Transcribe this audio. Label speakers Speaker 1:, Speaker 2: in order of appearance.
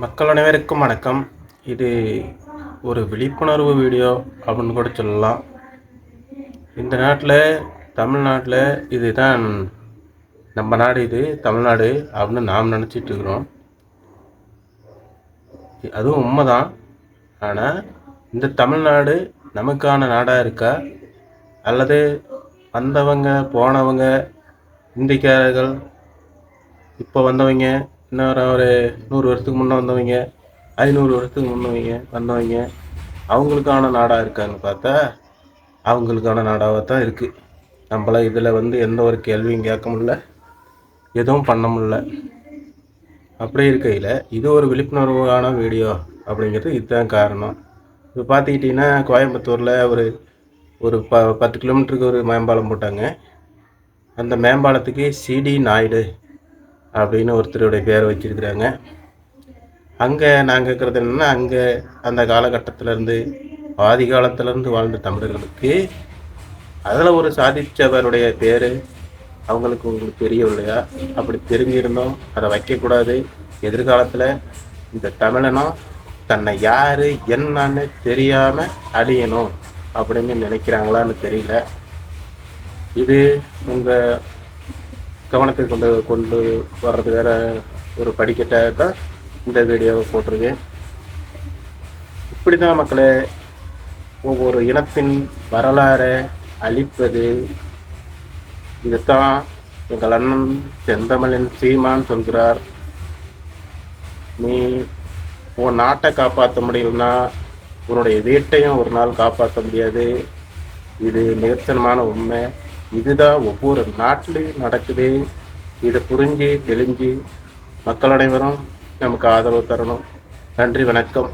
Speaker 1: மக்கள் அனைவருக்கும் வணக்கம். இது ஒரு விழிப்புணர்வு வீடியோ அப்படின்னு கூட சொல்லலாம். இந்த நாட்டில், தமிழ்நாட்டில் இதுதான் நம்ம நாடு, இது தமிழ்நாடு அப்படின்னு நாம் நினச்சிட்டு இருக்கிறோம். அதுவும் உண்மைதான். ஆனால் இந்த தமிழ்நாடு நமக்கான நாடாக இருக்கா, அல்லது வந்தவங்க போனவங்க இந்திக்காரர்கள் இப்போ வந்தவங்க, இன்னும் ஒரு 100 வருஷத்துக்கு முன்னே வந்தவங்க, 500 வருஷத்துக்கு வந்தவங்க அவங்களுக்கான நாடாக இருக்கான்னு பார்த்தா அவங்களுக்கான நாடாக தான் இருக்குது. நம்மள இதில் எந்த ஒரு கேள்வியும் கேட்க முடியல, எதுவும் பண்ண முடியல. அப்படி இருக்கையில் இது ஒரு விழிப்புணர்வான வீடியோ அப்படிங்கிறது இதுதான் காரணம். இப்போ பார்த்துக்கிட்டிங்கன்னா, கோயம்புத்தூரில் ஒரு 10 கிலோமீட்டருக்கு ஒரு மேம்பாலம் போட்டாங்க. அந்த மேம்பாலத்துக்கு சிடி நாயுடு அப்படின்னு ஒருத்தருடைய பேரை வச்சிருக்கிறாங்க. அங்கே நாங்கள் இருக்கிறது என்னென்னா, அங்கே அந்த காலகட்டத்திலேருந்து ஆதி காலத்திலேருந்து வாழ்ந்த தமிழர்களுக்கு அதில் ஒரு சாதித்தவருடைய பேர் உங்களுக்கு தெரியவில்லையா? அப்படி தெரிஞ்சிருந்தோம் அதை வைக்கக்கூடாது. எதிர்காலத்தில் இந்த தமிழனும் தன்னை யார் என்னன்னு தெரியாமல் அழியணும் அப்படின்னு நினைக்கிறாங்களான்னு தெரியல. இது உங்கள் கவனத்தை கொண்டு வர்றது வேற ஒரு படிக்கட்டாக தான் இந்த வீடியோவை போட்டிருக்கேன். இப்படி தான் மக்களே ஒவ்வொரு இனத்தின் வரலாறை அழிப்பது. இதுதான் எங்கள் அண்ணன் செந்தமிழின் சீமான் சொல்கிறார். நீ உன் நாட்டை காப்பாற்ற முடியலன்னா உன்னுடைய வீட்டையும் ஒரு நாள் காப்பாற்ற முடியாது. இது நிதர்சனமான உண்மை. இதுதான் ஒவ்வொரு நாட்டிலையும் நடக்குது. இதை புரிஞ்சு தெளிஞ்சு மக்கள் அனைவரும் நமக்கு ஆதரவு தரணும். நன்றி, வணக்கம்.